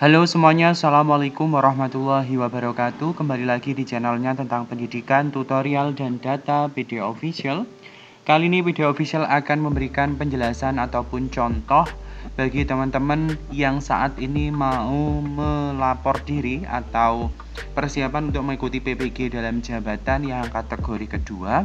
Halo semuanya, Assalamualaikum warahmatullahi wabarakatuh. Kembali lagi di channelnya tentang pendidikan, tutorial, dan data PD Official. Kali ini PD Official akan memberikan penjelasan ataupun contoh bagi teman-teman yang saat ini mau melapor diri atau persiapan untuk mengikuti PPG dalam jabatan yang kategori kedua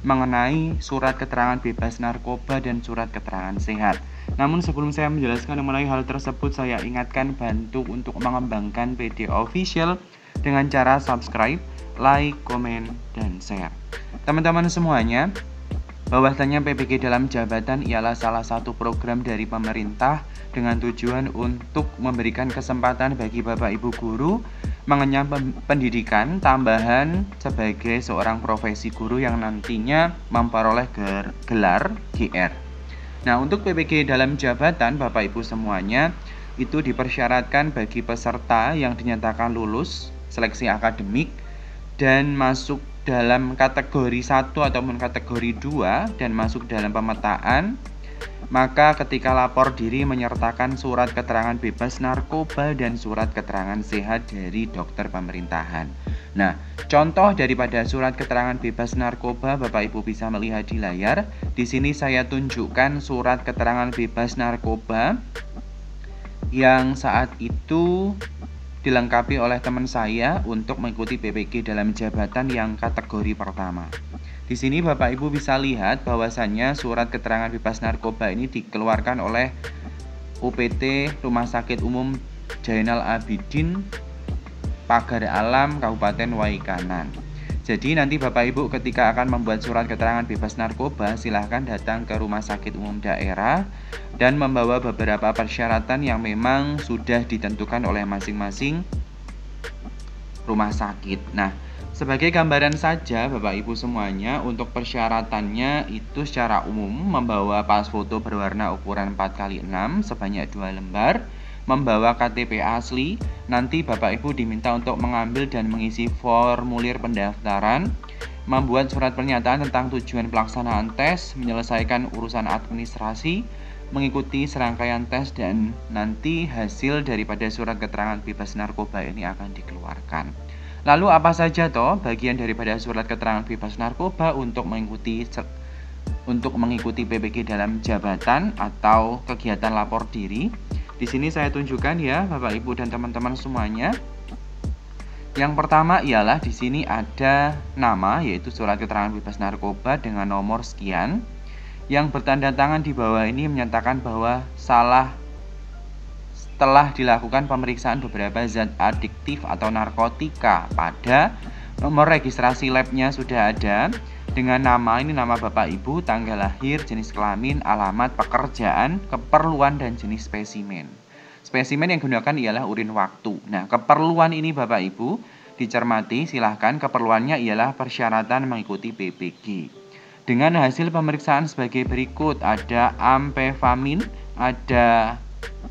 mengenai surat keterangan bebas narkoba dan surat keterangan sehat. Namun sebelum saya menjelaskan mengenai hal tersebut, saya ingatkan bantu untuk mengembangkan PD Official dengan cara subscribe, like, komen, dan share. Teman-teman semuanya, bahwasanya PPG dalam jabatan ialah salah satu program dari pemerintah dengan tujuan untuk memberikan kesempatan bagi Bapak Ibu guru mengenyam pendidikan tambahan sebagai seorang profesi guru yang nantinya memperoleh gelar GR. Nah, untuk PPG dalam jabatan Bapak Ibu semuanya itu dipersyaratkan bagi peserta yang dinyatakan lulus seleksi akademik dan masuk dalam kategori 1 ataupun kategori 2 dan masuk dalam pemetaan, maka ketika lapor diri menyertakan surat keterangan bebas narkoba dan surat keterangan sehat dari dokter pemerintahan. Nah, contoh daripada surat keterangan bebas narkoba Bapak Ibu bisa melihat di layar. Di sini saya tunjukkan surat keterangan bebas narkoba yang saat itu dilengkapi oleh teman saya untuk mengikuti PPG dalam jabatan yang kategori pertama. Di sini Bapak Ibu bisa lihat bahwasannya surat keterangan bebas narkoba ini dikeluarkan oleh UPT Rumah Sakit Umum Zainal Abidin Pagar Alam Kabupaten Waikanan. Jadi nanti Bapak Ibu ketika akan membuat surat keterangan bebas narkoba, silahkan datang ke Rumah Sakit Umum Daerah dan membawa beberapa persyaratan yang memang sudah ditentukan oleh masing-masing rumah sakit. Nah, sebagai gambaran saja Bapak Ibu semuanya, untuk persyaratannya itu secara umum membawa pas foto berwarna ukuran 4x6 sebanyak 2 lembar, membawa KTP asli. Nanti Bapak Ibu diminta untuk mengambil dan mengisi formulir pendaftaran, membuat surat pernyataan tentang tujuan pelaksanaan tes, menyelesaikan urusan administrasi, mengikuti serangkaian tes, dan nanti hasil daripada surat keterangan bebas narkoba ini akan dikeluarkan. Lalu apa saja toh bagian daripada surat keterangan bebas narkoba untuk mengikuti PPG dalam jabatan atau kegiatan lapor diri? Di sini saya tunjukkan ya Bapak Ibu dan teman-teman semuanya. Yang pertama ialah di sini ada nama, yaitu surat keterangan bebas narkoba dengan nomor sekian. Yang bertanda tangan di bawah ini menyatakan bahwa telah dilakukan pemeriksaan beberapa zat adiktif atau narkotika pada nomor registrasi labnya sudah ada dengan nama, ini nama Bapak Ibu, tanggal lahir, jenis kelamin, alamat, pekerjaan, keperluan, dan jenis spesimen. Spesimen yang digunakan ialah urin waktu. Nah, keperluan ini Bapak Ibu dicermati, silahkan. Keperluannya ialah persyaratan mengikuti PPG. Dengan hasil pemeriksaan sebagai berikut, ada amfetamin, ada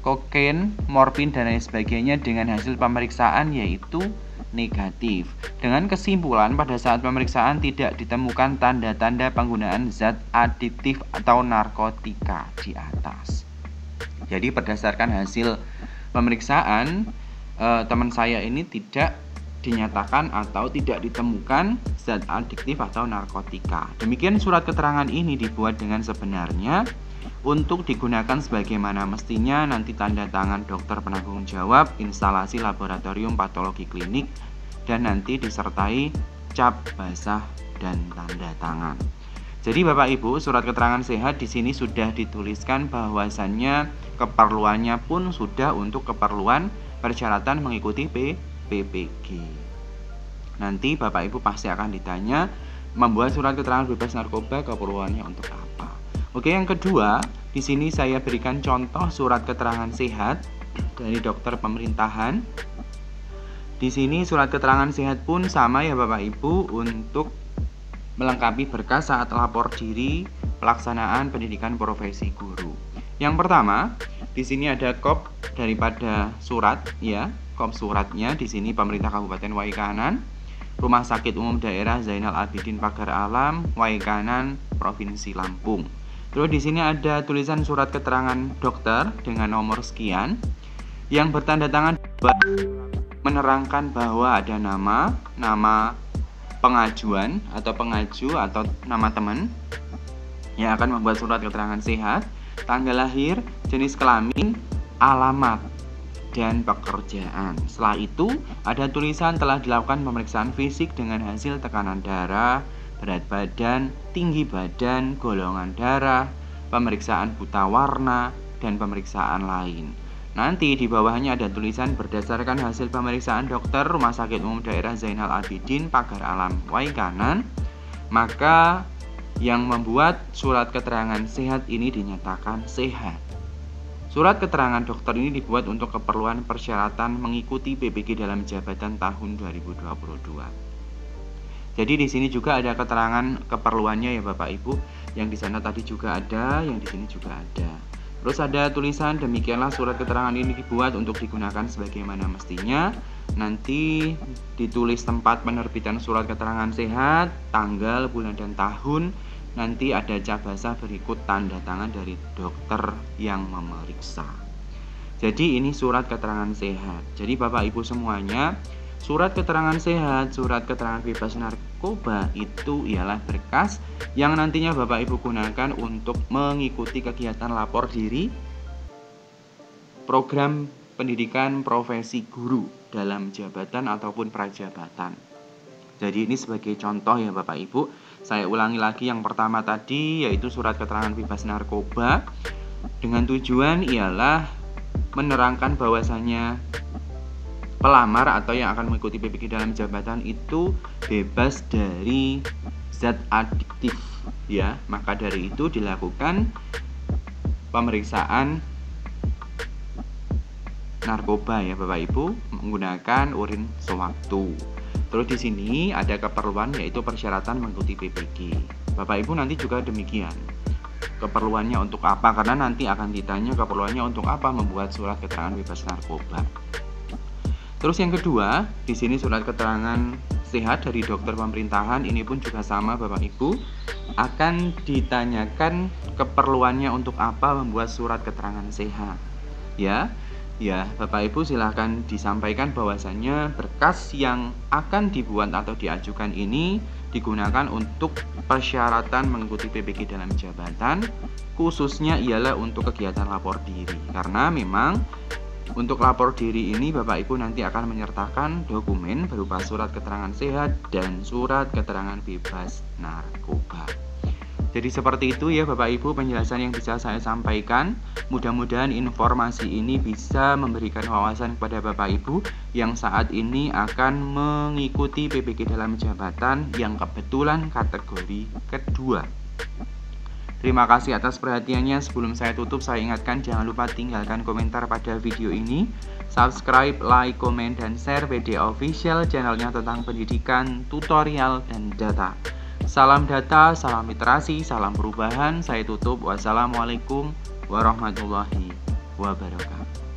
kokain, morfin, dan lain sebagainya dengan hasil pemeriksaan yaitu negatif. Dengan kesimpulan pada saat pemeriksaan tidak ditemukan tanda-tanda penggunaan zat adiktif atau narkotika di atas. Jadi berdasarkan hasil pemeriksaan teman saya ini tidak dinyatakan atau tidak ditemukan zat adiktif atau narkotika. Demikian surat keterangan ini dibuat dengan sebenarnya untuk digunakan sebagaimana mestinya, nanti tanda tangan dokter penanggung jawab, instalasi laboratorium patologi klinik, dan nanti disertai cap basah dan tanda tangan. Jadi Bapak Ibu, surat keterangan sehat di sini sudah dituliskan bahwasannya keperluannya pun sudah untuk keperluan persyaratan mengikuti PPG. Nanti Bapak Ibu pasti akan ditanya membuat surat keterangan bebas narkoba keperluannya untuk apa. Oke, yang kedua, di sini saya berikan contoh surat keterangan sehat dari dokter pemerintahan. Di sini surat keterangan sehat pun sama ya Bapak Ibu untuk melengkapi berkas saat lapor diri pelaksanaan pendidikan profesi guru. Yang pertama, di sini ada kop daripada surat ya, kop suratnya di sini pemerintah Kabupaten Waikanan, Rumah Sakit Umum Daerah Zainal Abidin Pagar Alam, Waikanan, Provinsi Lampung. Terus di sini ada tulisan surat keterangan dokter dengan nomor sekian. yang bertanda tangan menerangkan bahwa ada nama pengajuan atau pengaju atau nama teman yang akan membuat surat keterangan sehat, tanggal lahir, jenis kelamin, alamat, dan pekerjaan. Setelah itu ada tulisan telah dilakukan pemeriksaan fisik dengan hasil tekanan darah, berat badan, tinggi badan, golongan darah, pemeriksaan buta warna, dan pemeriksaan lain. Nanti di bawahnya ada tulisan berdasarkan hasil pemeriksaan dokter Rumah Sakit Umum Daerah Zainal Abidin Pagar Alam Waikanan, maka yang membuat surat keterangan sehat ini dinyatakan sehat. Surat keterangan dokter ini dibuat untuk keperluan persyaratan mengikuti PPG dalam jabatan tahun 2022. Jadi di sini juga ada keterangan keperluannya ya Bapak Ibu, yang di sana tadi juga ada, yang di sini juga ada. Terus ada tulisan demikianlah surat keterangan ini dibuat untuk digunakan sebagaimana mestinya. Nanti ditulis tempat penerbitan surat keterangan sehat, tanggal, bulan, dan tahun. Nanti ada cap basah berikut tanda tangan dari dokter yang memeriksa. Jadi ini surat keterangan sehat. Jadi Bapak Ibu semuanya, surat keterangan sehat, surat keterangan bebas narkoba itu ialah berkas yang nantinya Bapak Ibu gunakan untuk mengikuti kegiatan lapor diri program pendidikan profesi guru dalam jabatan ataupun prajabatan. Jadi ini sebagai contoh ya Bapak Ibu. Saya ulangi lagi, yang pertama tadi yaitu surat keterangan bebas narkoba dengan tujuan ialah menerangkan bahwasannya pelamar atau yang akan mengikuti PPG dalam jabatan itu bebas dari zat adiktif ya. Maka dari itu dilakukan pemeriksaan narkoba ya Bapak Ibu menggunakan urin sewaktu. Terus di sini ada keperluan yaitu persyaratan mengikuti PPG. Bapak Ibu nanti juga demikian. Keperluannya untuk apa? Karena nanti akan ditanya keperluannya untuk apa membuat surat keterangan bebas narkoba. Terus yang kedua, di sini surat keterangan sehat dari dokter pemerintahan ini pun juga sama Bapak Ibu, akan ditanyakan keperluannya untuk apa membuat surat keterangan sehat. Ya, Bapak Ibu silahkan disampaikan bahwasannya berkas yang akan dibuat atau diajukan ini digunakan untuk persyaratan mengikuti PPG dalam jabatan, khususnya ialah untuk kegiatan lapor diri. Karena memang untuk lapor diri ini Bapak Ibu nanti akan menyertakan dokumen berupa surat keterangan sehat dan surat keterangan bebas narkoba. Jadi seperti itu ya Bapak Ibu penjelasan yang bisa saya sampaikan. Mudah-mudahan informasi ini bisa memberikan wawasan kepada Bapak Ibu yang saat ini akan mengikuti PPG dalam jabatan yang kebetulan kategori kedua. Terima kasih atas perhatiannya. Sebelum saya tutup, saya ingatkan jangan lupa tinggalkan komentar pada video ini, subscribe, like, komen, dan share PD Official, channelnya tentang pendidikan, tutorial, dan data. Salam data, salam literasi, salam perubahan. Saya tutup. Wassalamualaikum warahmatullahi wabarakatuh.